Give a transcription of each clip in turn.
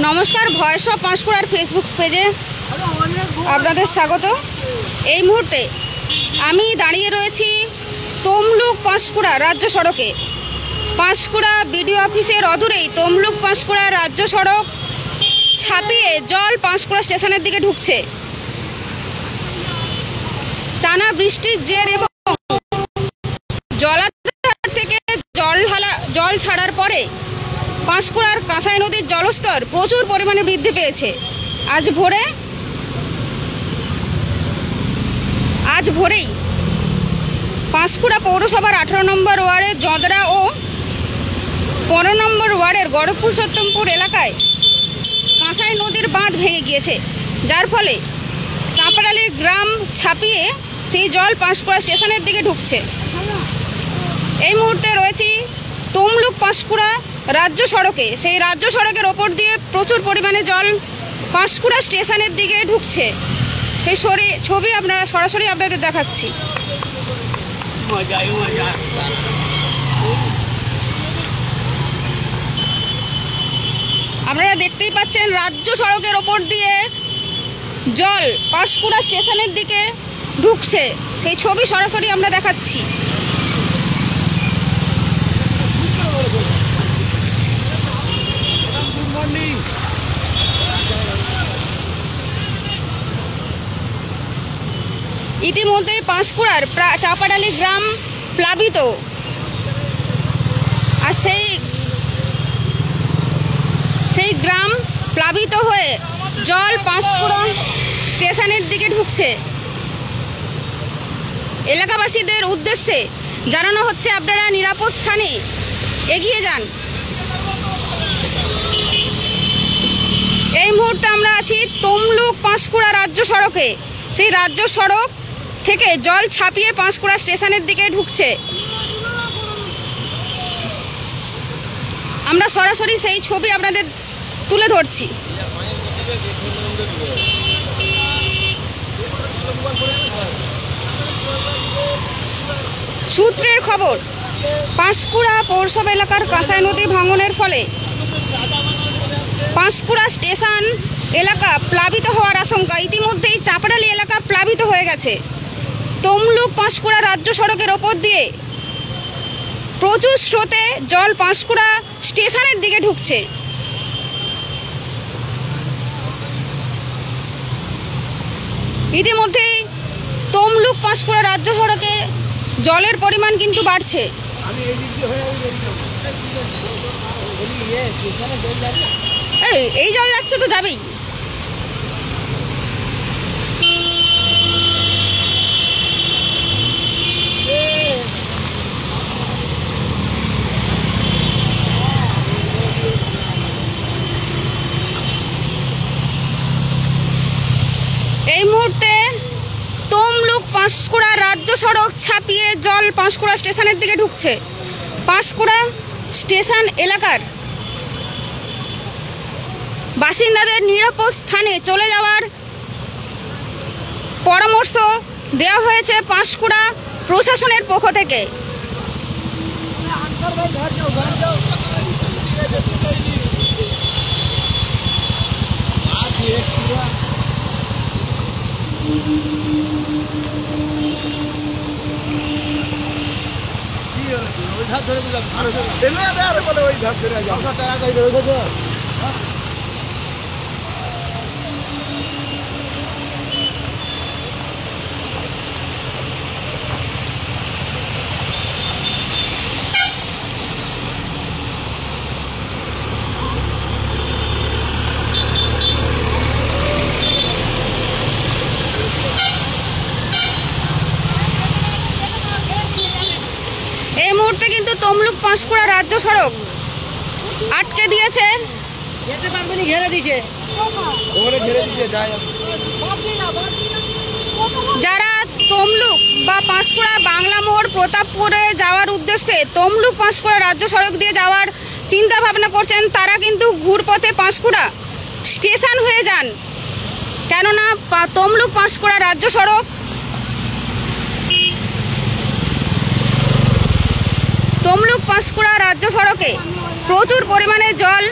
নমস্কার, voice of পাঁশকুড়ার Facebook পেজে আপনাদের স্বাগত। এই মুহূর্তে আমি দাঁড়িয়ে রয়েছি তমলুক পাঁশকুড়া রাজ্য সড়কে। পাঁশকুড়া বিডিও অফিসের অদূরেই তমলুক পাঁশকুড়া রাজ্য সড়ক ছাপিয়ে জল পাঁশকুড়া স্টেশনের দিকে ঢুকছে। টানা বৃষ্টির জের এবং জলাধার থেকে জল ছাড়ার পরে পাঁশকুড়ার কাঁসাই নদীর জলস্তর প্রচুর পরিমাণে বৃদ্ধি পেয়েছে। আজ ভোরেই পাঁশকুড়া পৌরসভার 18 নম্বর ওয়ার্ডের জঁদরা ও 15 নম্বর ওয়ার্ডের গড়পুরুষোত্তমপুর এলাকায় কাঁসাই নদীর বাঁধ ভেঙে গিয়েছে, যার ফলে চাঁপাডালি গ্রাম ছাপিয়ে সেই জল পাঁশকুড়া স্টেশনের দিকে ঢুকছে। এই মুহূর্তে রয়েছি তমলুক পাঁশকুড়া রাজ্য সড়কে। সেই রাজ্য সড়কের ওপর দিয়ে প্রচুর পরিমাণে জল পাঁশকুড়া স্টেশনের দিকে ঢুকছে। সেই ছবি আমরা সরাসরি আপনাদের দেখাচ্ছি। আপনারা দেখতেই পাচ্ছেন রাজ্য সড়কের ওপর দিয়ে জল পাঁশকুড়া স্টেশনের দিকে ঢুকছে। সেই ছবি সরাসরি আমরা দেখাচ্ছি। ইতিমধ্যে পাঁশকুড়ার চাঁপাডালি গ্রাম প্লাবিত, আর সেই গ্রাম প্লাবিত হয়ে জল পাঁশকুড়া স্টেশনের দিকে ঢুকছে। এলাকাবাসীদের উদ্দেশ্যে জানানো হচ্ছে, আপনারা নিরাপদ স্থানে এগিয়ে যান। এই মুহূর্তে আমরা আছি তমলুক পাঁশকুড়া রাজ্য সড়কে। সেই রাজ্য সড়ক থেকে জল ছাপিয়ে পাঁশকুড়া স্টেশনের দিকে ঢুকছে। আমরা সরাসরি সেই ছবি আপনাদের তুলে ধরছি। সূত্রের খবর, পাঁশকুড়া পৌরসভা এলাকার কাঁসাই নদী ভাঙনের ফলে পাঁশকুড়া স্টেশন এলাকা প্লাবিত হওয়ার আশঙ্কা। ইতিমধ্যেই চাঁপাডালি এলাকা প্লাবিত হয়ে গেছে। তমলুক পাঁশকুড়া রাজ্য সড়কের ওপর দিয়ে প্রচুর স্রোতে জল পাঁশকুড়া স্টেশনের দিকে ঢুকছে। ইতিমধ্যেই তমলুক পাঁশকুড়া রাজ্য সড়কে জলের পরিমাণ কিন্তু বাড়ছে। এই জল যাচ্ছে তো যাবেই। এই মুহূর্তে তমলুক পাঁশকুড়া রাজ্য সড়ক ছাপিয়ে জল পাঁশকুড়া স্টেশনের দিকে ঢুকছে। পাঁশকুড়া স্টেশন এলাকার বাসিন্দাদের নিরাপদ স্থানে চলে যাওয়ার পরামর্শ দেওয়া হয়েছে পাঁশকুড়া প্রশাসনের পক্ষ থেকে। এই মুহূর্তে কিন্তু তমলুক পাঁশকুড়া রাজ্য সড়ক আটকে দিয়েছে। যারা তমলুক বা পাঁশকুড়া বাংলা মোড় প্রতাপপুরে যাওয়ার উদ্দেশ্যে তমলুক পাঁশকুড়া রাজ্য সড়ক দিয়ে যাওয়ার চিন্তা ভাবনা করছেন, তারা কিন্তু ঘুরপথে পাঁশকুড়া স্টেশন হয়ে যান। কেননা তমলুক পাঁশকুড়া রাজ্য সড়ক তমলুক পাঁশকুড়া রাজ্য সড়কে প্রচুর পরিমাণে জল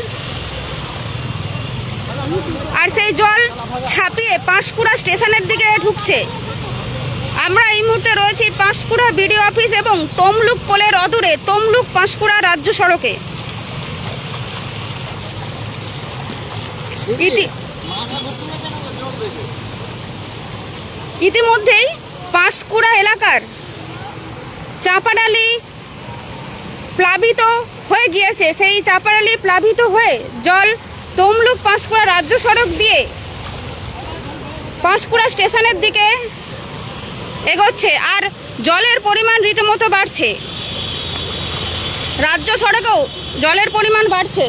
আর সেই জল ছাপিয়ে পাঁশকুড়া স্টেশনের দিকে ঢুকছে। আমরা এই মুহূর্তে রয়েছি পাঁশকুড়া বিডিও অফিস এবং তমলুক পোলের অদূরে তমলুক পাঁশকুড়া রাজ্য সড়কে। ইতিমধ্যেই পাঁশকুড়া এলাকার চাপাডালি প্লাবিত হয়ে গিয়েছে। সেই চাপাডালি প্লাবিত হয়ে জল তমলুক পাঁশকুড়া রাজ্য সড়ক দিয়ে পাঁশকুড়া স্টেশনের দিকে এগোচ্ছে। আর জলের পরিমাণ রীতিমতো বাড়ছে, রাজ্য সড়কেও জলের পরিমাণ বাড়ছে।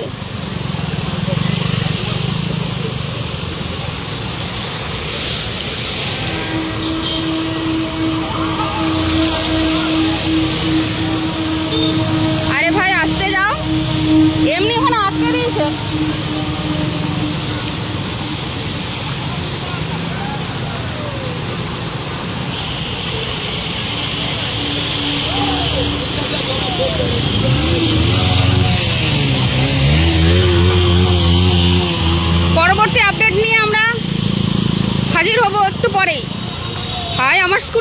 আরে ভাই আসতে যাও, এমনি এখানে আটকে দিয়েছে। পরবর্তী আপডেট নিয়ে আমরা হাজির হব একটু পরেই। হাই আমার স্কুটি।